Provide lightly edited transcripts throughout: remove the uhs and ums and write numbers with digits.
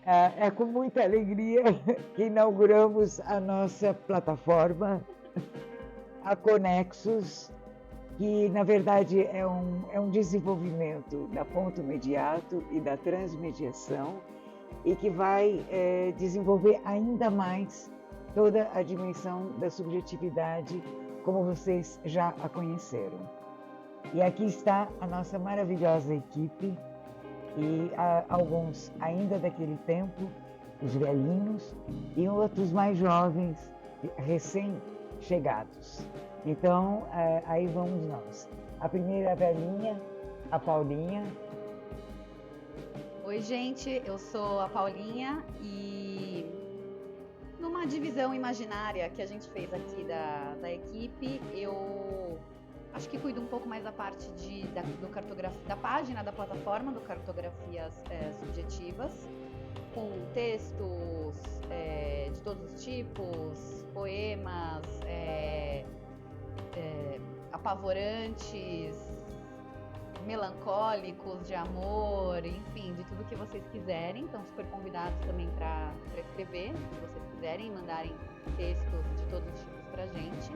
É com muita alegria que inauguramos a nossa plataforma, a Conexus, que na verdade é um desenvolvimento da ponto imediato e da transmediação e que vai desenvolver ainda mais toda a dimensão da subjetividade, como vocês já a conheceram. E aqui está a nossa maravilhosa equipe e alguns ainda daquele tempo, os velhinhos, e outros mais jovens, recém-chegados. Então, aí vamos nós. A primeira velhinha, a Paulinha. Oi, gente, eu sou a Paulinha e numa divisão imaginária que a gente fez aqui da equipe, eu acho que cuido um pouco mais da parte da página da plataforma do Cartografias Subjetivas, com textos de todos os tipos, poemas, apavorantes, melancólicos, de amor, enfim, de tudo que vocês quiserem. Estão super convidados também para escrever, se vocês quiserem, mandarem textos de todos os tipos pra gente.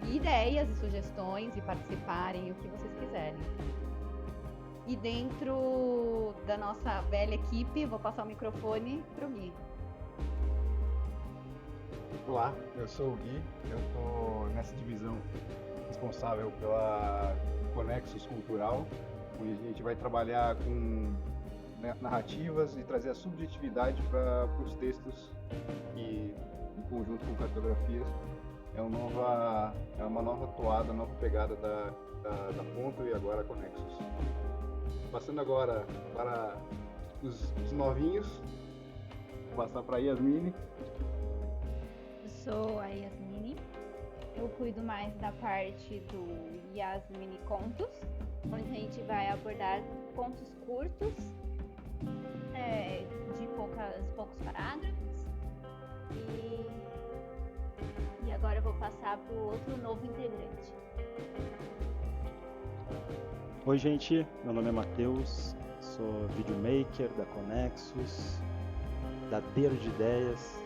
E ideias e sugestões e participarem, o que vocês quiserem. E dentro da nossa velha equipe, vou passar o microfone pro Gui. Olá, eu sou o Gui, eu estou nessa divisão responsável pela Conexus Cultural, onde a gente vai trabalhar com narrativas e trazer a subjetividade para os textos e, em conjunto com cartografias, é uma nova toada, nova pegada da Ponto e agora a Conexus. Passando agora para os novinhos, vou passar para a Yasmine. Eu sou a Yasmine, eu cuido mais da parte do Yasmine Contos, onde a gente vai abordar contos curtos, de poucos parágrafos. E agora eu vou passar para o outro novo integrante. Oi, gente, meu nome é Matheus, sou videomaker da Conexus, da Deiro de Ideias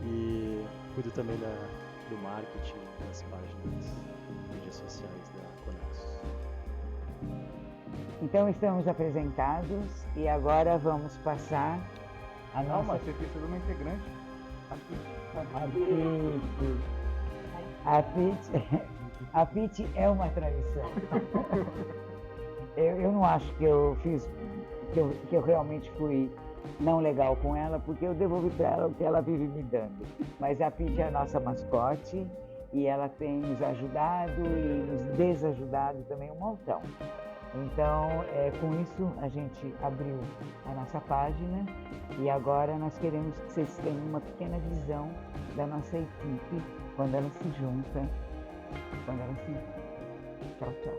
e cuido também do marketing das páginas mídias sociais da Conexus. Então estamos apresentados e agora vamos passar a nossa... Calma, você precisa de uma integrante. A Pete é uma tradição. Eu não acho que eu fiz, que eu realmente fui não legal com ela, porque eu devolvi para ela o que ela vive me dando. Mas a Pete é a nossa mascote e ela tem nos ajudado e nos desajudado também um montão. Então, com isso, a gente abriu a nossa página e agora nós queremos que vocês tenham uma pequena visão da nossa equipe quando ela se junta. Tchau, tchau.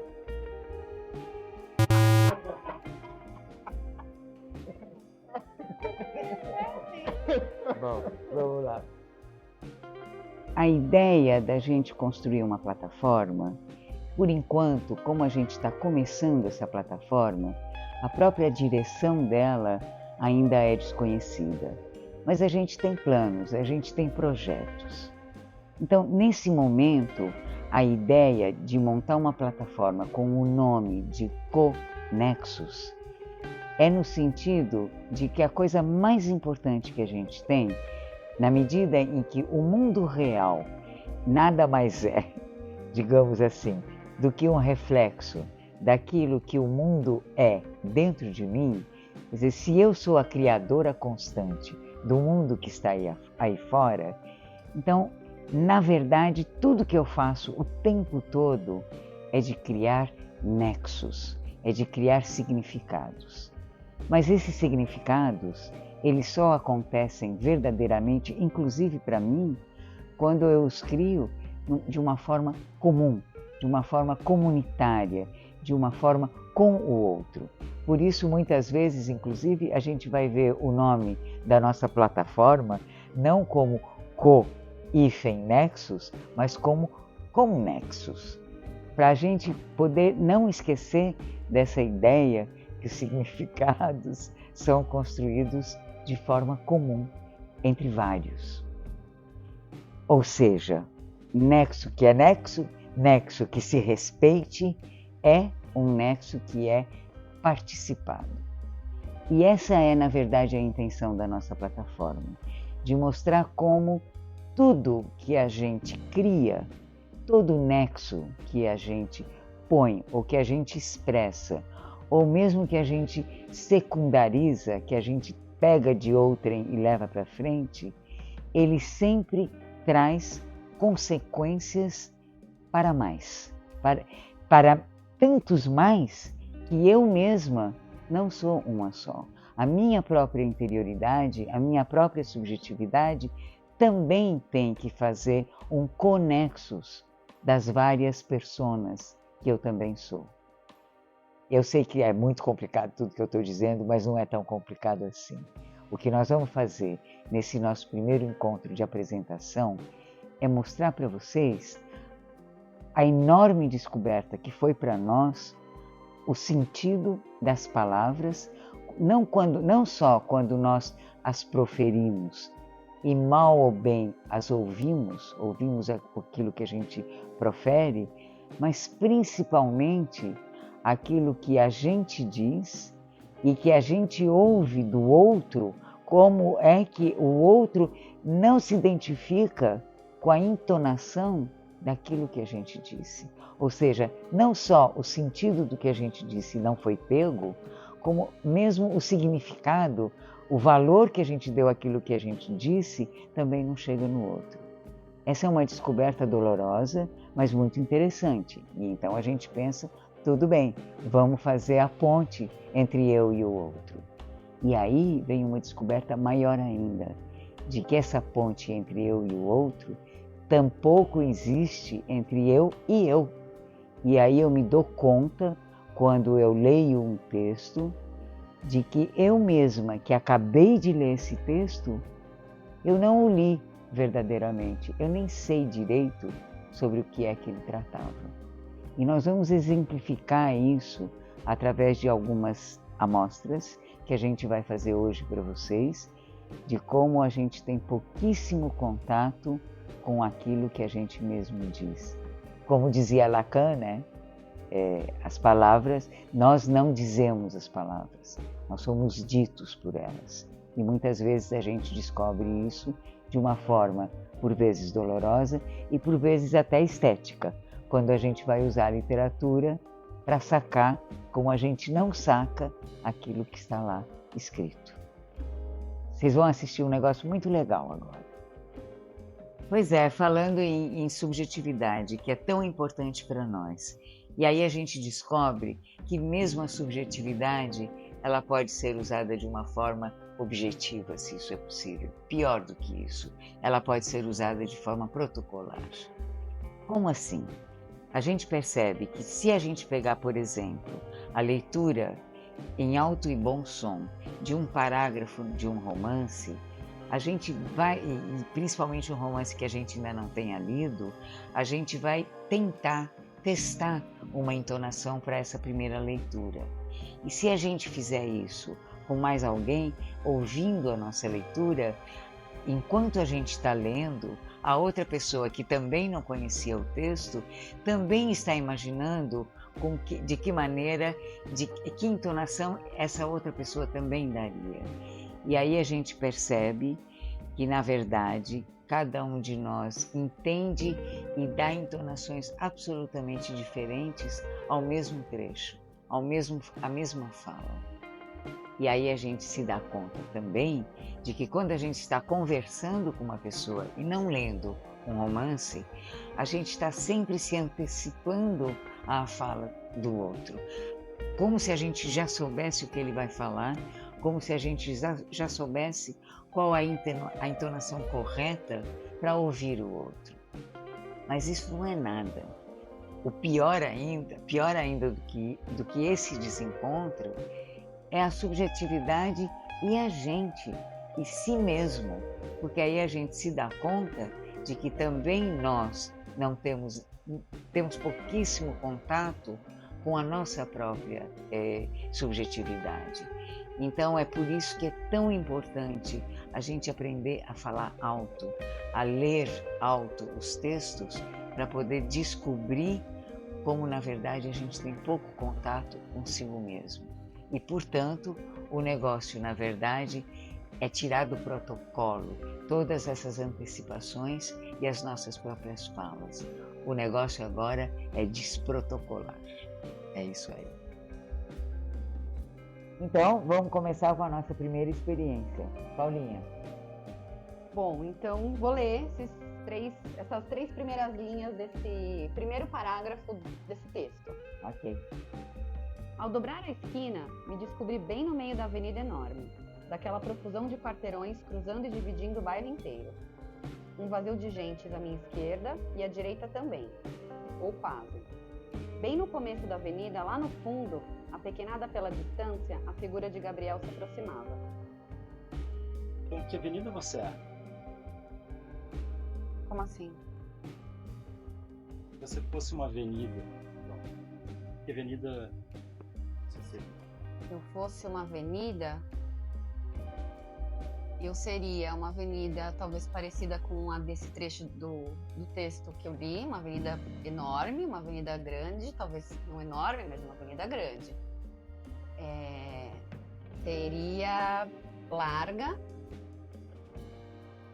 Bom, vamos lá. A ideia da gente construir uma plataforma, por enquanto, como a gente está começando essa plataforma, a própria direção dela ainda é desconhecida. Mas a gente tem planos, a gente tem projetos. Então, nesse momento, a ideia de montar uma plataforma com o nome de Conexus é no sentido de que a coisa mais importante que a gente tem, na medida em que o mundo real nada mais é, digamos assim, do que um reflexo daquilo que o mundo é dentro de mim, quer dizer, se eu sou a criadora constante do mundo que está aí fora, então, na verdade, tudo que eu faço o tempo todo é de criar nexos, é de criar significados. Mas esses significados, eles só acontecem verdadeiramente, inclusive para mim, quando eu os crio de uma forma comum, de uma forma comunitária, de uma forma com o outro. Por isso, muitas vezes, inclusive, a gente vai ver o nome da nossa plataforma não como Co-Nexus, mas como Conexus, para a gente poder não esquecer dessa ideia que os significados são construídos de forma comum entre vários. Ou seja, nexo que é nexo que se respeite, é um nexo que é participado. E essa é, na verdade, a intenção da nossa plataforma, de mostrar como tudo que a gente cria, todo nexo que a gente põe, ou que a gente expressa, ou mesmo que a gente secundariza, que a gente pega de outrem e leva para frente, ele sempre traz consequências para mais, para tantos mais que eu mesma não sou uma só. A minha própria interioridade, a minha própria subjetividade também tem que fazer um conexus das várias personas que eu também sou. Eu sei que é muito complicado tudo que eu estou dizendo, mas não é tão complicado assim. O que nós vamos fazer nesse nosso primeiro encontro de apresentação é mostrar para vocês a enorme descoberta que foi para nós o sentido das palavras, não só quando nós as proferimos e mal ou bem as ouvimos aquilo que a gente profere, mas principalmente aquilo que a gente diz e que a gente ouve do outro, como é que o outro não se identifica com a entonação daquilo que a gente disse. Ou seja, não só o sentido do que a gente disse não foi pego, como mesmo o significado, o valor que a gente deu àquilo que a gente disse também não chega no outro. Essa é uma descoberta dolorosa, mas muito interessante. E então a gente pensa, tudo bem, vamos fazer a ponte entre eu e o outro. E aí vem uma descoberta maior ainda, de que essa ponte entre eu e o outro tampouco existe entre eu e eu. E aí eu me dou conta, quando eu leio um texto, de que eu mesma, que acabei de ler esse texto, eu não o li verdadeiramente, eu nem sei direito sobre o que é que ele tratava. E nós vamos exemplificar isso através de algumas amostras que a gente vai fazer hoje para vocês, de como a gente tem pouquíssimo contato com aquilo que a gente mesmo diz. Como dizia Lacan, né? As palavras, nós não dizemos as palavras, nós somos ditos por elas. E muitas vezes a gente descobre isso de uma forma, por vezes dolorosa e por vezes até estética, quando a gente vai usar a literatura para sacar como a gente não saca aquilo que está lá escrito. Vocês vão assistir um negócio muito legal agora. Pois é, falando em subjetividade, que é tão importante para nós. E aí a gente descobre que mesmo a subjetividade, ela pode ser usada de uma forma objetiva, se isso é possível. Pior do que isso, ela pode ser usada de forma protocolar. Como assim? A gente percebe que se a gente pegar, por exemplo, a leitura em alto e bom som de um parágrafo de um romance, a gente vai, e principalmente um romance que a gente ainda não tenha lido, a gente vai testar uma entonação para essa primeira leitura. E se a gente fizer isso com mais alguém, ouvindo a nossa leitura, enquanto a gente está lendo, a outra pessoa que também não conhecia o texto, também está imaginando de que maneira, de que entonação essa outra pessoa também daria. E aí a gente percebe que, na verdade, cada um de nós entende e dá entonações absolutamente diferentes ao mesmo trecho, à mesma fala. E aí a gente se dá conta também de que quando a gente está conversando com uma pessoa e não lendo um romance, a gente está sempre se antecipando à fala do outro, como se a gente já soubesse o que ele vai falar, como se a gente já soubesse qual a entonação correta para ouvir o outro. Mas isso não é nada. O pior ainda do que esse desencontro, é a subjetividade e a gente, e si mesmo, porque aí a gente se dá conta de que também nós não temos pouquíssimo contato com a nossa própria subjetividade. Então é por isso que é tão importante a gente aprender a falar alto, a ler alto os textos, para poder descobrir como na verdade a gente tem pouco contato consigo mesmo. E portanto o negócio na verdade é tirar do protocolo todas essas antecipações e as nossas próprias falas. O negócio agora é desprotocolar. É isso aí. Então, vamos começar com a nossa primeira experiência. Paulinha. Bom, então vou ler essas três primeiras linhas desse primeiro parágrafo desse texto. Ok. Ao dobrar a esquina, me descobri bem no meio da avenida enorme, daquela profusão de quarteirões cruzando e dividindo o bairro inteiro. Um vazio de gente à minha esquerda e à direita também, ou quase. Bem no começo da avenida, lá no fundo, apequenada pela distância, a figura de Gabriel se aproximava. Então, que avenida você é? Como assim? Se você fosse uma avenida, que avenida você seria? Se eu fosse uma avenida, eu seria uma avenida talvez parecida com a desse trecho do texto que eu li, uma avenida enorme, uma avenida grande, talvez não enorme, mas uma avenida grande. Seria larga,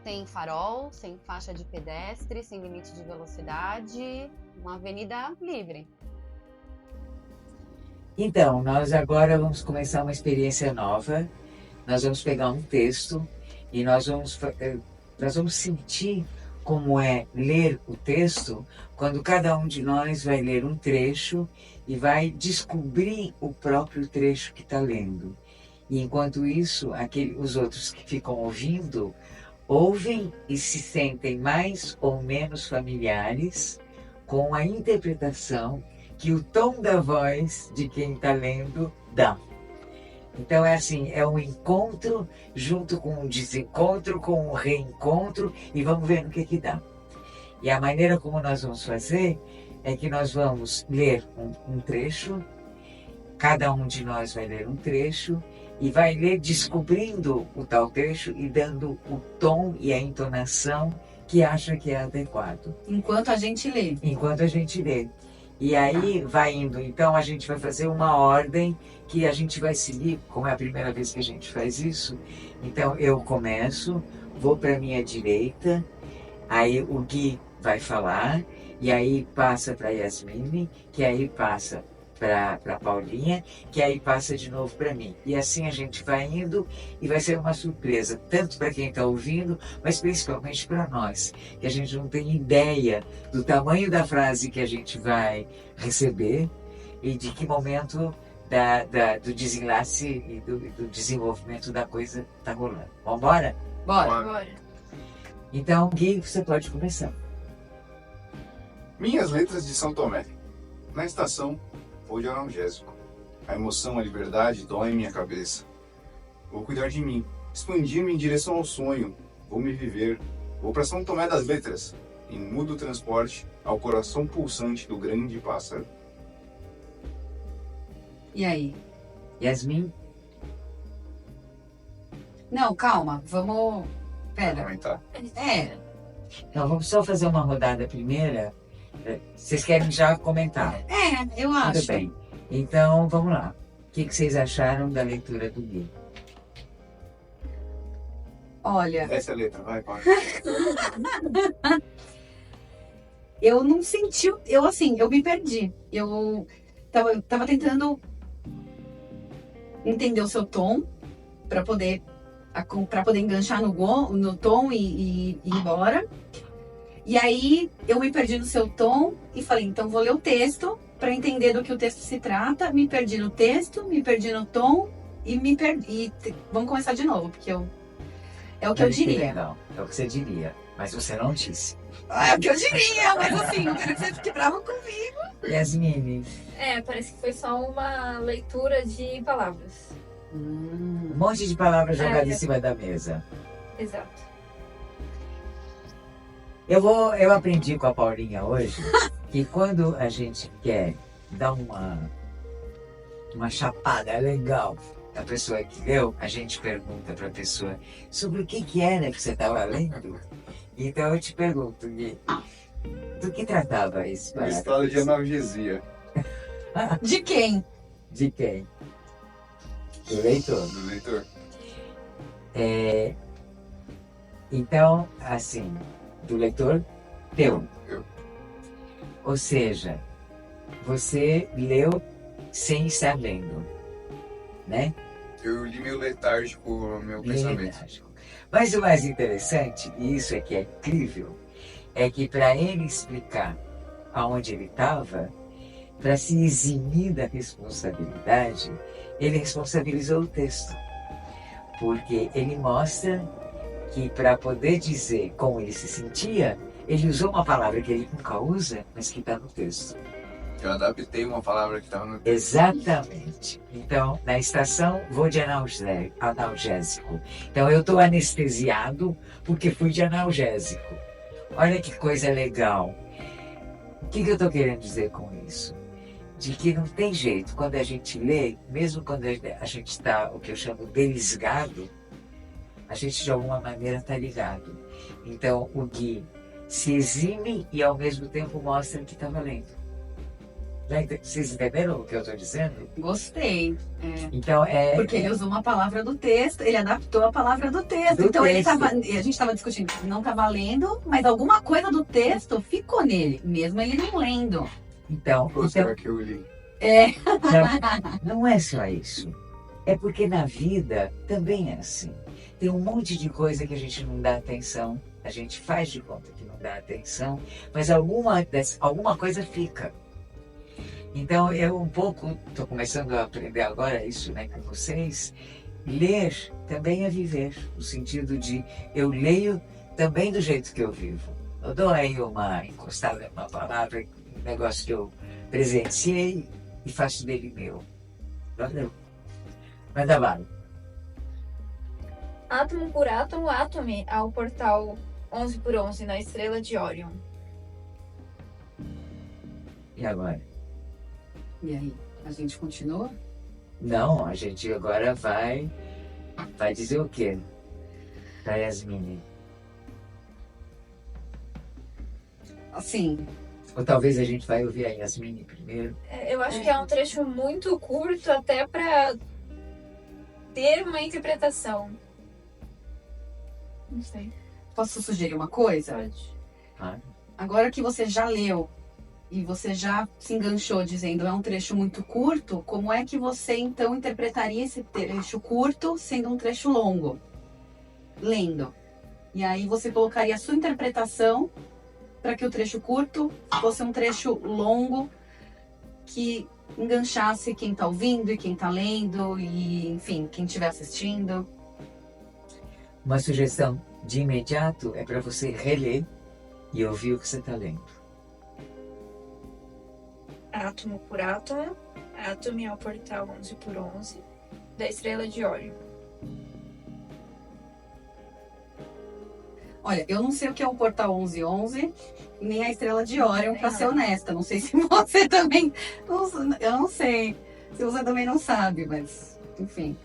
sem farol, sem faixa de pedestre, sem limite de velocidade, uma avenida livre. Então, nós agora vamos começar uma experiência nova. Nós vamos pegar um texto e nós vamos sentir como é ler o texto quando cada um de nós vai ler um trecho e vai descobrir o próprio trecho que está lendo. E enquanto isso, os outros que ficam ouvindo, ouvem e se sentem mais ou menos familiares com a interpretação que o tom da voz de quem está lendo dá. Então é assim, é um encontro junto com um desencontro, com um reencontro, e vamos ver no que dá. E a maneira como nós vamos fazer é que nós vamos ler um trecho, cada um de nós vai ler um trecho, e vai ler descobrindo o tal trecho e dando o tom e a entonação que acha que é adequado. Enquanto a gente lê. Enquanto a gente lê. E aí vai indo, então a gente vai fazer uma ordem que a gente vai seguir, como é a primeira vez que a gente faz isso. Então eu começo, vou para a minha direita, aí o Gui vai falar, e aí passa para a Yasmine, que aí passa para Paulinha, que aí passa de novo para mim. E assim a gente vai indo e vai ser uma surpresa, tanto para quem está ouvindo, mas principalmente para nós, que a gente não tem ideia do tamanho da frase que a gente vai receber e de que momento do desenlace e do desenvolvimento da coisa está rolando. Vamos embora? Bora. Então, Gui, você pode começar. Minhas letras de São Tomé. Na estação, vou de analgésico. A emoção, a liberdade dói em minha cabeça. Vou cuidar de mim, expandir-me em direção ao sonho. Vou me viver. Vou para São Tomé das Letras, em mudo transporte ao coração pulsante do grande pássaro. E aí? Yasmin? Não, calma, vamos... Pera. Comentar. Então, vamos só fazer uma rodada primeira. Vocês querem já comentar? Eu acho. Tudo bem. Então, vamos lá. O que vocês acharam da leitura do Gui? Olha, Essa é a letra, vai. eu não senti... Eu me perdi. Eu tava tentando entender o seu tom para poder enganchar no tom e ir embora. E aí eu me perdi no seu tom e falei, então vou ler o texto para entender do que o texto se trata. Me perdi no texto, me perdi no tom e me perdi. Vamos começar de novo, porque é o que eu diria. Legal. É o que você diria, mas você não disse. É o que eu diria, mas assim, eu quero que você fique bravo comigo. Yasmine, Parece que foi só uma leitura de palavras. um monte de palavras jogadas em cima da mesa. Exato. Eu aprendi com a Paulinha hoje que quando a gente quer dar uma chapada legal da pessoa que leu, a gente pergunta para a pessoa sobre o que era que você estava lendo. Então eu te pergunto, Gui, do que tratava esse Uma parágrafo? história de analgesia De quem? De quem? Do leitor. do leitor. Então, assim, do leitor teu. Eu. Ou seja, você leu sem estar lendo, né? Eu li meio letárgico meu pensamento. Letárgico. Mas o mais interessante, e isso é que é incrível, é que para ele explicar aonde ele estava, para se eximir da responsabilidade, ele responsabilizou o texto. Porque ele mostra que para poder dizer como ele se sentia, ele usou uma palavra que ele nunca usa, mas que está no texto. Eu adaptei uma palavra que estava no texto. Exatamente. Então, na estação, vou de analgésico. Então, eu estou anestesiado porque fui de analgésico. Olha que coisa legal. O que eu estou querendo dizer com isso? De que não tem jeito. Quando a gente lê, mesmo quando a gente está, o que eu chamo delisgado, a gente de alguma maneira está ligado. Então, o Gui se exime e ao mesmo tempo mostra que está valendo. Vocês entenderam o que eu estou dizendo? Gostei. Então, Porque ele usou uma palavra do texto, ele adaptou a palavra do texto. Do Então texto. a gente estava discutindo que não estava lendo, mas alguma coisa do texto ficou nele, mesmo ele não lendo. Então, Oscar que eu li. não é só isso. É porque na vida também é assim. Tem um monte de coisa que a gente não dá atenção, a gente faz de conta que não dá atenção, mas alguma coisa fica. Então, eu um pouco, estou começando a aprender agora isso, né, com vocês. Ler também é viver, no sentido de eu leio também do jeito que eu vivo. Eu dou aí uma encostada, uma palavra, um negócio que eu presenciei e faço dele meu. Valeu. Manda bala. Átomo por átomo, Atomy ao portal 11x11 na estrela de Orion. E agora? E aí, a gente continua? Não, a gente agora vai dizer o quê pra Yasmine? Assim, Ou talvez a gente vai ouvir a Yasmine primeiro. Eu acho que é um trecho muito curto até para ter uma interpretação. Não sei. posso sugerir uma coisa? Pode. Claro. Agora que você já leu e você já se enganchou dizendo é um trecho muito curto, como é que você então interpretaria esse trecho curto sendo um trecho longo? Lendo. E aí você colocaria a sua interpretação para que o trecho curto fosse um trecho longo que enganchasse quem está ouvindo e quem está lendo e, enfim, quem estiver assistindo. Uma sugestão de imediato é para você reler e ouvir o que você está lendo. Átomo por átomo, Atomy ao portal 11x11 da estrela de Orion. Olha, eu não sei o que é o portal 1111 nem a estrela de Orion, para ser honesta. Não sei se você também... Eu não sei se você também não sabe, mas, enfim.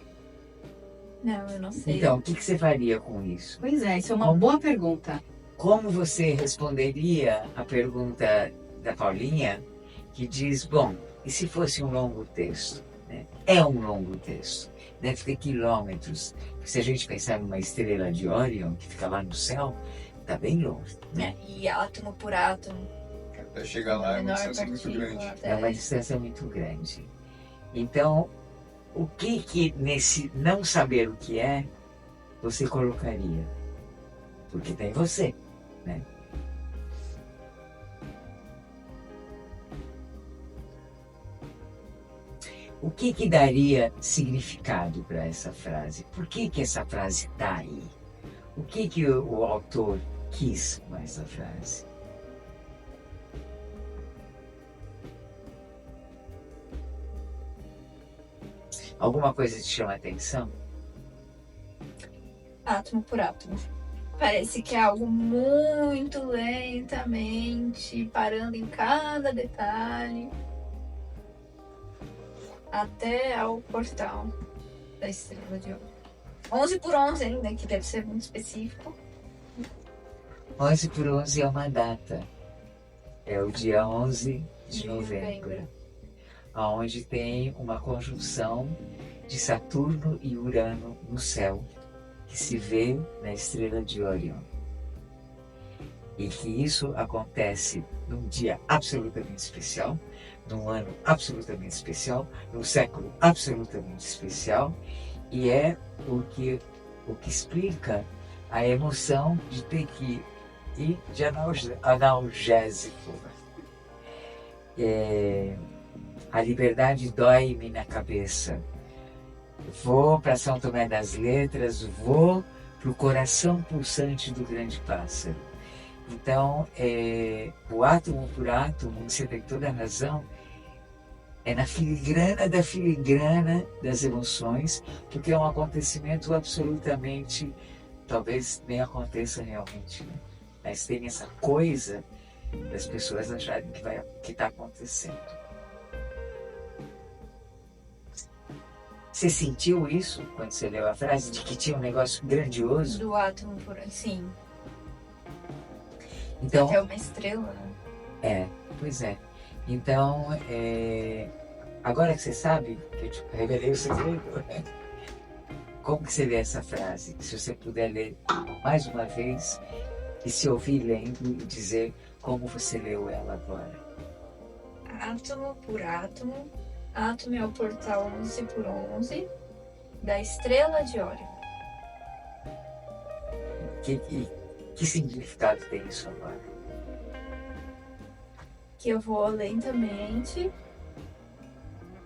Não, eu não sei. Então, o que você faria com isso? Pois é, isso é uma boa pergunta. Como você responderia a pergunta da Paulinha, que diz, bom, e se fosse um longo texto? Né? É um longo texto, deve ter quilômetros. Se a gente pensar numa estrela de Orion, que fica lá no céu, está bem longe. Né? E átomo por átomo. Até chegar lá é uma menor distância muito partícula, grande. até- É uma distância muito grande. Então, o que nesse não saber o que é, você colocaria? Porque tem você, né? O que daria significado para essa frase? Por que essa frase está aí? O que o autor quis com essa frase? Alguma coisa te chama a atenção? Átomo por átomo. Parece que é algo muito lentamente, parando em cada detalhe. até ao portal da Estrela de Ouro. 11 por 11 ainda, que deve ser muito específico. 11 por 11 é uma data. É o dia 11 de novembro, onde tem uma conjunção de Saturno e Urano no céu, que se vê na Estrela de Órion. E que isso acontece num dia absolutamente especial, num ano absolutamente especial, num século absolutamente especial, e é o que explica a emoção de ter que ir de analgésico. A liberdade dói-me na cabeça. Vou para São Tomé das Letras, vou para o coração pulsante do grande pássaro. Então, o átomo por átomo, você tem toda a razão, é na filigrana da filigrana das emoções, porque é um acontecimento absolutamente, talvez nem aconteça realmente, né? Mas tem essa coisa das pessoas acharem que está acontecendo. Você sentiu isso quando você leu a frase de que tinha um negócio grandioso? Do átomo por sim. Então, É uma estrela, né? Pois é. Então, agora que você sabe, que eu te revelei o segredo, como que você lê essa frase? Se você puder ler mais uma vez e se ouvir lendo e dizer como você leu ela agora. Átomo por átomo, átomo é o portal 11 por 11 da Estrela de Órion. Que significado tem isso agora? Que eu vou lentamente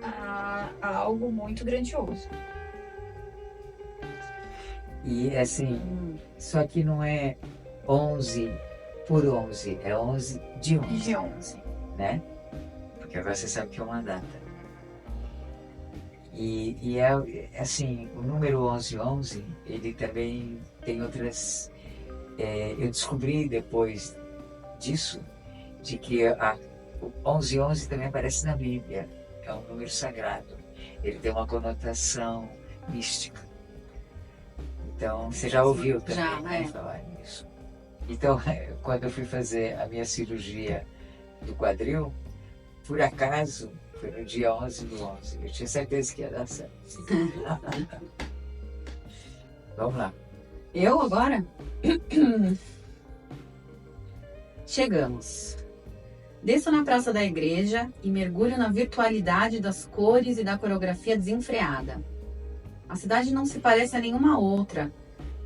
a algo muito grandioso. E assim, só que não é 11 por 11, é 11 de 11. De 11. Né? Porque agora você sabe que é uma data. E é assim, o número 1111, ele também tem outras... eu descobri depois disso, de que o 1111 também aparece na Bíblia. É um número sagrado. Ele tem uma conotação mística. Então, você já ouviu também falar nisso. Então, quando eu fui fazer a minha cirurgia do quadril, por acaso, foi no dia 11 do 11. Eu tinha certeza que ia dar certo. Vamos lá. Eu agora? Chegamos. Desço na praça da igreja e mergulho na virtualidade das cores e da coreografia desenfreada. A cidade não se parece a nenhuma outra,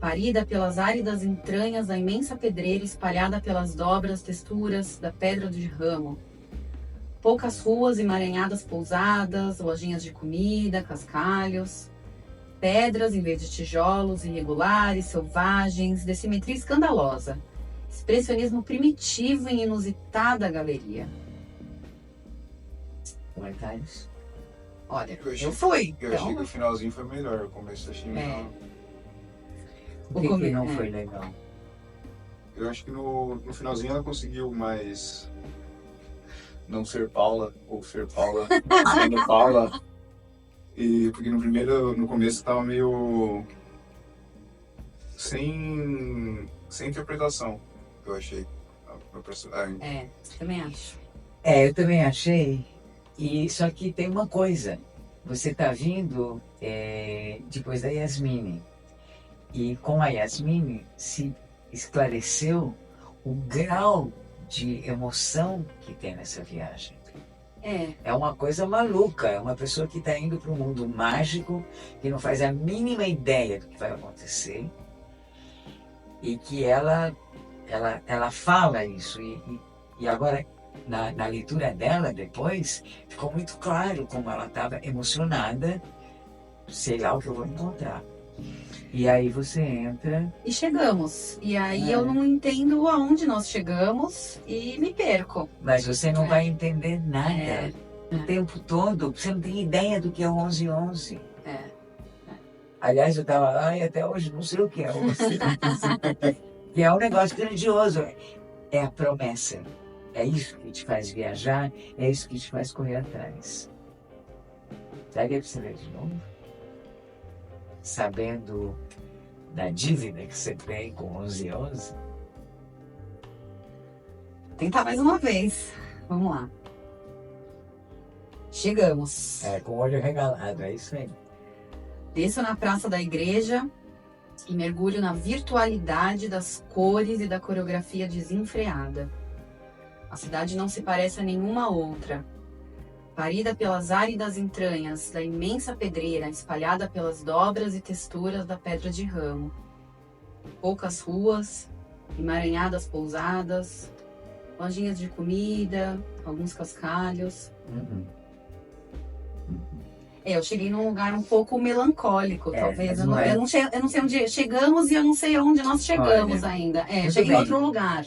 parida pelas áridas entranhas da imensa pedreira espalhada pelas dobras texturas da pedra de ramo. Poucas ruas emaranhadas pousadas, lojinhas de comida, cascalhos, pedras em vez de tijolos irregulares, selvagens, de simetria escandalosa. Expressionismo primitivo em inusitada galeria. Comentários? Olha, Eu achei- eu fui. Eu achei que o finalzinho foi melhor, o começo eu achei melhor. O que não foi legal? Eu acho que no finalzinho ela conseguiu mais não ser Paula, ou ser Paula sendo Paula. E porque no começo tava meio sem interpretação, eu achei. A personagem. Também acho. Eu também achei. E só que tem uma coisa. Você tá vindo depois da Yasmine. E com a Yasmine se esclareceu o grau de emoção que tem nessa viagem. É uma coisa maluca, é uma pessoa que está indo para um mundo mágico, que não faz a mínima ideia do que vai acontecer, e que ela fala isso, e agora na leitura dela depois, ficou muito claro como ela estava emocionada, sei lá o que eu vou encontrar. E aí você entra... E chegamos. E aí eu não entendo aonde nós chegamos e me perco. Mas você não vai entender nada o tempo todo. Você não tem ideia do que é o 1111. Aliás, eu estava lá e até hoje não sei o que é o 1111. E é um negócio grandioso. É a promessa. É isso que te faz viajar, é isso que te faz correr atrás. Daria para você ler de novo? Sabendo da dívida que você tem com 11 e 11? Tentar mais uma vez. Vamos lá. Chegamos. Com o olho regalado, é isso aí. Desço na praça da igreja e mergulho na virtualidade das cores e da coreografia desenfreada. A cidade não se parece a nenhuma outra. Parida pelas áridas entranhas da imensa pedreira espalhada pelas dobras e texturas da pedra de ramo. Poucas ruas, emaranhadas pousadas, lojinhas de comida, alguns cascalhos. Eu cheguei num lugar um pouco melancólico, talvez. Eu não sei onde chegamos e eu não sei onde nós chegamos ainda. Cheguei em outro lugar.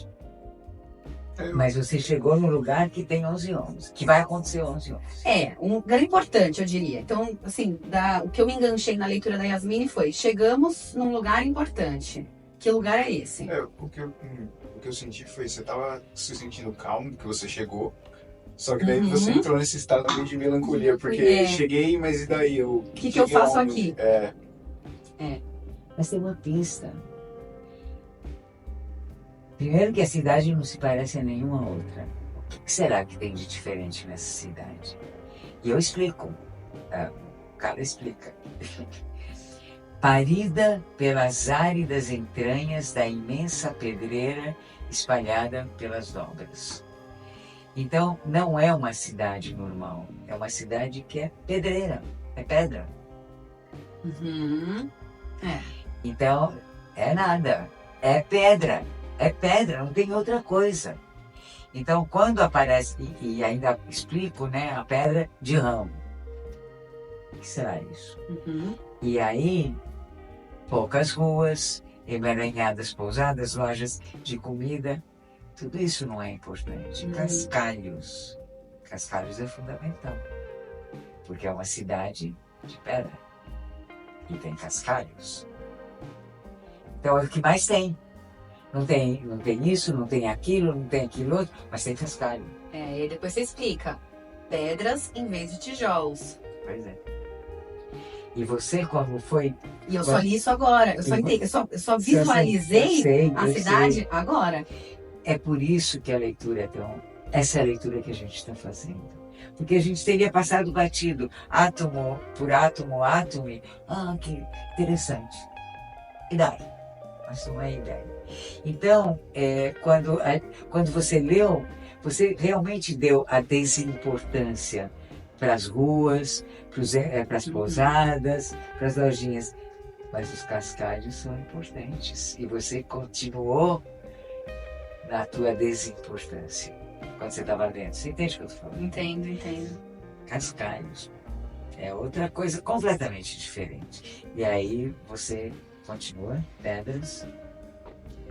Mas você chegou no lugar que tem 11 e 11, que vai acontecer 11 e 11. Um lugar importante, eu diria. Então, assim, o que eu me enganchei na leitura da Yasmine foi: chegamos num lugar importante. Que lugar é esse? O que eu senti foi, você tava se sentindo calmo, que você chegou, só que daí você entrou nesse estado meio de melancolia, porque cheguei, mas e daí? O que eu faço aqui? Mas tem uma pista. Primeiro que a cidade não se parece a nenhuma outra. O que será que tem de diferente nessa cidade? E eu explico. O cara explica. Parida pelas áridas entranhas da imensa pedreira espalhada pelas dobras. Então, não é uma cidade normal. É uma cidade que é pedreira, é pedra. Então, é nada. É pedra, não tem outra coisa. Então, quando aparece, e ainda explico, né, a pedra de ramo. O que será isso? E aí, poucas ruas, emaranhadas pousadas, lojas de comida, tudo isso não é importante. Cascalhos. Cascalhos é fundamental, porque é uma cidade de pedra e tem cascalhos. Então é o que mais tem. Não tem isso, não tem aquilo, não tem aquilo outro, mas tem cascalho. E depois você explica. Pedras em vez de tijolos. Pois é. E você, como foi... E eu só li isso agora. Eu só visualizei a cidade agora. É por isso que a leitura é tão... Essa é a leitura que a gente está fazendo. Porque a gente teria passado batido, átomo por átomo, átomo. Que interessante. E daí? Mas não é ideia. Então, quando você leu, você realmente deu a desimportância para as ruas, para as pousadas, para as lojinhas. Mas os cascalhos são importantes. E você continuou na tua desimportância quando você estava lendo. Você entende o que eu estou falando? Entendo. Cascalhos. É outra coisa completamente diferente. E aí você continua, pedras.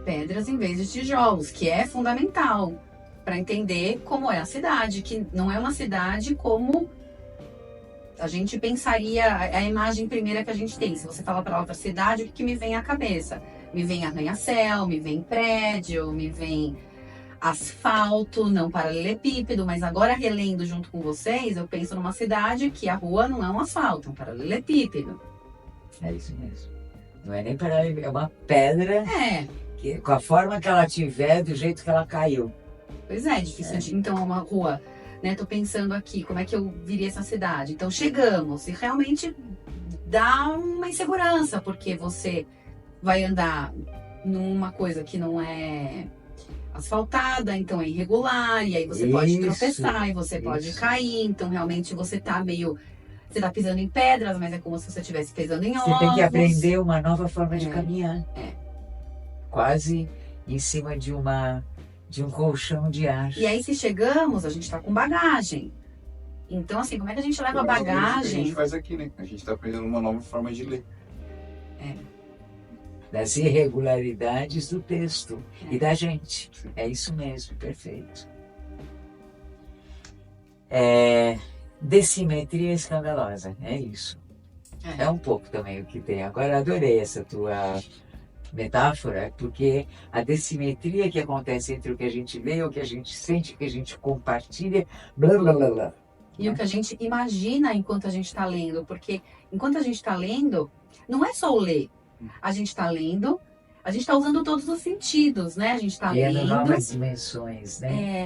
Pedras em vez de tijolos, que é fundamental para entender como é a cidade, que não é uma cidade como a gente pensaria, a imagem primeira que a gente tem. Se você fala para outra cidade, o que me vem à cabeça? Me vem arranha-céu, me vem prédio, me vem asfalto, não paralelepípedo, mas agora relendo junto com vocês, eu penso numa cidade que a rua não é um asfalto, é um paralelepípedo. É isso mesmo. Não é nem paralelepípedo, é uma pedra que, com a forma que ela tiver, do jeito que ela caiu. Pois é, difícil. Então é uma rua, né? Tô pensando aqui, como é que eu viria essa cidade? Então chegamos e realmente dá uma insegurança, porque você vai andar numa coisa que não é asfaltada, então é irregular, e aí você pode tropeçar, e você pode cair, então realmente você tá pisando em pedras, mas é como se você estivesse pisando em ovos. Você tem que aprender uma nova forma de caminhar. Quase em cima de um colchão de ar. E aí, se chegamos, a gente tá com bagagem. Então, assim, como é que a gente leva a bagagem? A gente faz aqui, né? A gente tá aprendendo uma nova forma de ler. Das irregularidades do texto e da gente. É isso mesmo, perfeito. Dessimetria escandalosa, é isso. É um pouco também o que tem. Agora, adorei essa tua metáfora, porque a dessimetria que acontece entre o que a gente lê, o que a gente sente, o que a gente compartilha, blá blá blá blá. e o que a gente imagina enquanto a gente está lendo. Porque enquanto a gente está lendo, não é só o ler. A gente está lendo, a gente está usando todos os sentidos, né? A gente está Criando lendo, novas dimensões, né?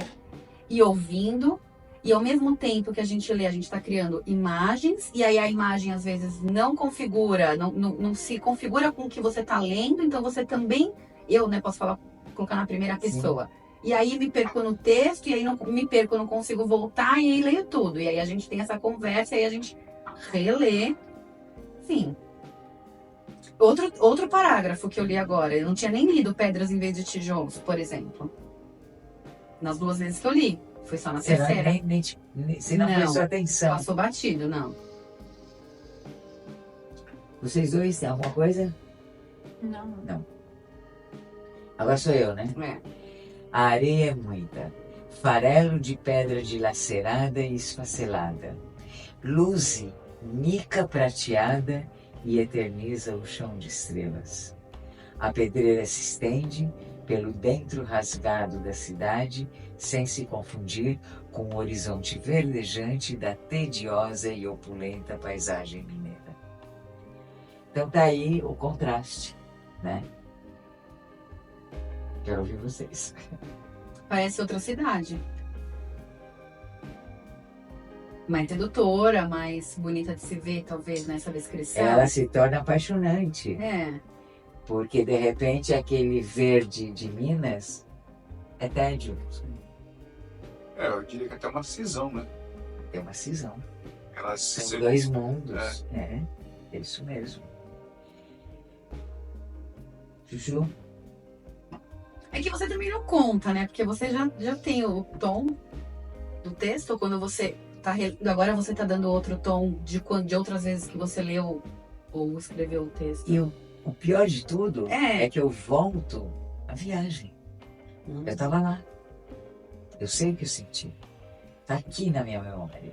e ouvindo. E ao mesmo tempo que a gente lê, a gente está criando imagens, e aí a imagem às vezes não configura, não se configura com o que você está lendo, então você também, eu, né, posso falar, colocar na primeira pessoa. E aí me perco no texto, e aí não me perco, não consigo voltar, e aí leio tudo. E aí a gente tem essa conversa, e aí a gente relê. Sim. Outro parágrafo que eu li agora, eu não tinha nem lido Pedras em vez de Tijolos, por exemplo. Nas 2 vezes que eu li. Foi só na terceira. Você não prestou atenção. Passou batido, não. Vocês dois têm alguma coisa? Não. Agora sou eu, né? A areia é muita, farelo de pedra dilacerada e esfacelada. Luze, mica prateada e eterniza o chão de estrelas. A pedreira se estende pelo dentro rasgado da cidade, sem se confundir com o horizonte verdejante da tediosa e opulenta paisagem mineira. Então tá aí o contraste, né? Quero ouvir vocês. Parece outra cidade. Mais sedutora, mais bonita de se ver, talvez, nessa descrição. Ela se torna apaixonante. Porque, de repente, aquele verde de Minas é tédio. Eu diria que até uma cisão, né? É uma cisão. São 2 mundos. É isso mesmo. Chuchu? É que você também não conta, né? Porque você já tem o tom do texto, quando você tá... Agora você tá dando outro tom de outras vezes que você leu ou escreveu o texto. E o pior de tudo é que eu volto à viagem. Eu tava lá. Eu sei o que eu senti. Tá aqui na minha memória.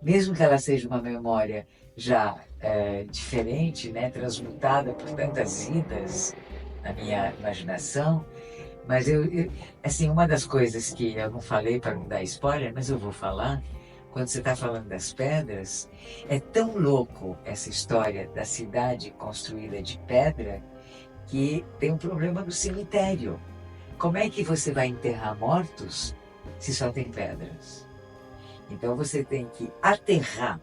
Mesmo que ela seja uma memória já diferente, né? Transmutada por tantas idas na minha imaginação. Mas assim, uma das coisas que eu não falei para não dar spoiler, mas eu vou falar, quando você está falando das pedras, é tão louco essa história da cidade construída de pedra que tem um problema no cemitério. Como é que você vai enterrar mortos se só tem pedras? Então você tem que aterrar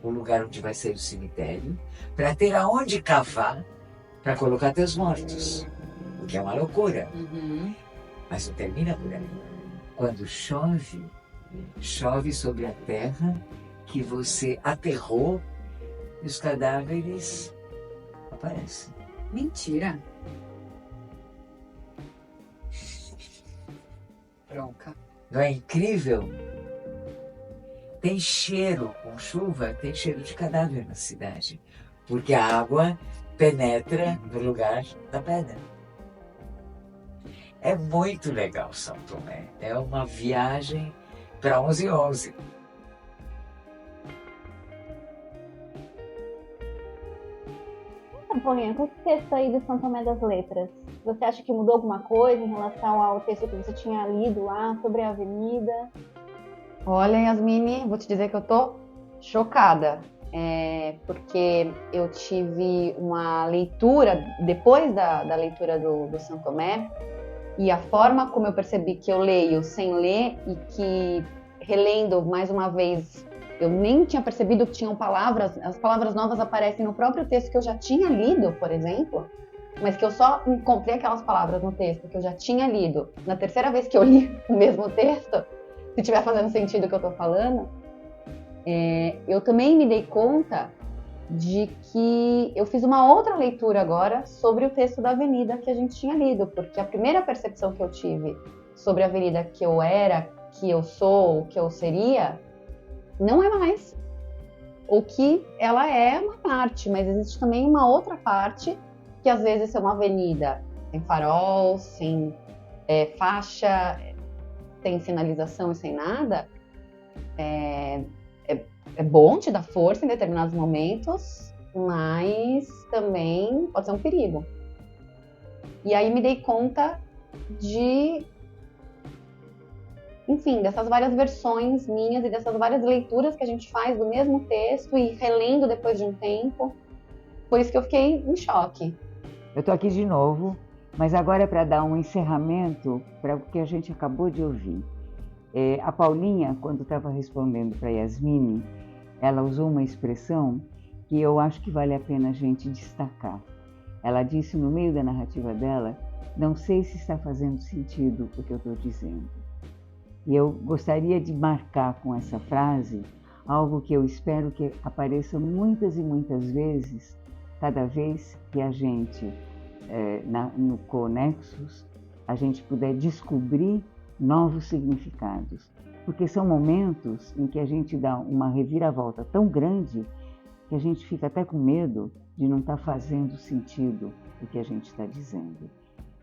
o lugar onde vai ser o cemitério para ter aonde cavar para colocar teus mortos. O que é uma loucura. Mas não termina por aí. Quando chove, chove sobre a terra que você aterrou e os cadáveres aparecem. Mentira. Bronca. Não é incrível? Tem cheiro, com chuva, tem cheiro de cadáver na cidade. Porque a água penetra no lugar da pedra. É muito legal São Tomé. É uma viagem para 11:11. Paulinha, com esse texto aí de São Tomé das Letras, você acha que mudou alguma coisa em relação ao texto que você tinha lido lá sobre a avenida? Olha, Yasmine, vou te dizer que eu tô chocada. Porque eu tive uma leitura, depois da leitura do São Tomé, e a forma como eu percebi que eu leio sem ler e que, relendo mais uma vez, eu nem tinha percebido que tinham palavras, as palavras novas aparecem no próprio texto que eu já tinha lido, por exemplo, mas que eu só encontrei aquelas palavras no texto que eu já tinha lido. Na terceira vez que eu li o mesmo texto, se estiver fazendo sentido o que eu tô falando, eu também me dei conta de que eu fiz uma outra leitura agora sobre o texto da Avenida que a gente tinha lido, porque a primeira percepção que eu tive sobre a Avenida que eu era, que eu sou, que eu seria, não é mais. O que ela é uma parte, mas existe também uma outra parte que às vezes é uma avenida sem farol, sem faixa, sem sinalização e sem nada. É bom te dar força em determinados momentos, mas também pode ser um perigo. E aí me dei conta de enfim, dessas várias versões minhas e dessas várias leituras que a gente faz do mesmo texto e relendo depois de um tempo. Por isso que eu fiquei em choque. Eu tô aqui de novo, mas agora é para dar um encerramento para o que a gente acabou de ouvir. A Paulinha, quando estava respondendo para Yasmine, ela usou uma expressão que eu acho que vale a pena a gente destacar. Ela disse no meio da narrativa dela, não sei se está fazendo sentido o que eu estou dizendo. E eu gostaria de marcar com essa frase algo que eu espero que apareça muitas e muitas vezes, cada vez que a gente, no Conexus, a gente puder descobrir novos significados. Porque são momentos em que a gente dá uma reviravolta tão grande que a gente fica até com medo de não estar fazendo sentido o que a gente está dizendo.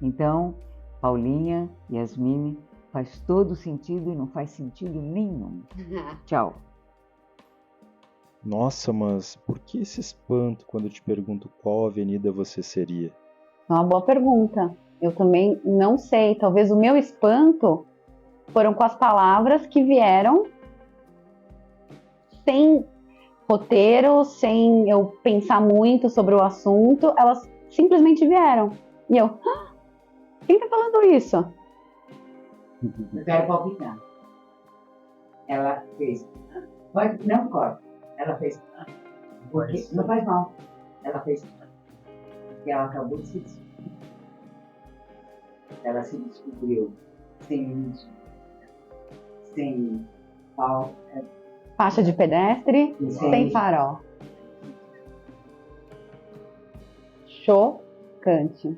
Então, Paulinha, Yasmine, faz todo sentido e não faz sentido nenhum. Tchau. Nossa, mas por que esse espanto quando eu te pergunto qual avenida você seria? É uma boa pergunta. Eu também não sei. Talvez o meu espanto foram com as palavras que vieram sem roteiro, sem eu pensar muito sobre o assunto. Elas simplesmente vieram. E eu, quem tá falando isso? Eu quero palpitar. Ela fez, não corta. Ela fez, porque não faz mal. Ela fez, porque ela acabou de se descobrir. Ela se descobriu sem luz, sem Faixa de pedestre, sem farol. Chocante.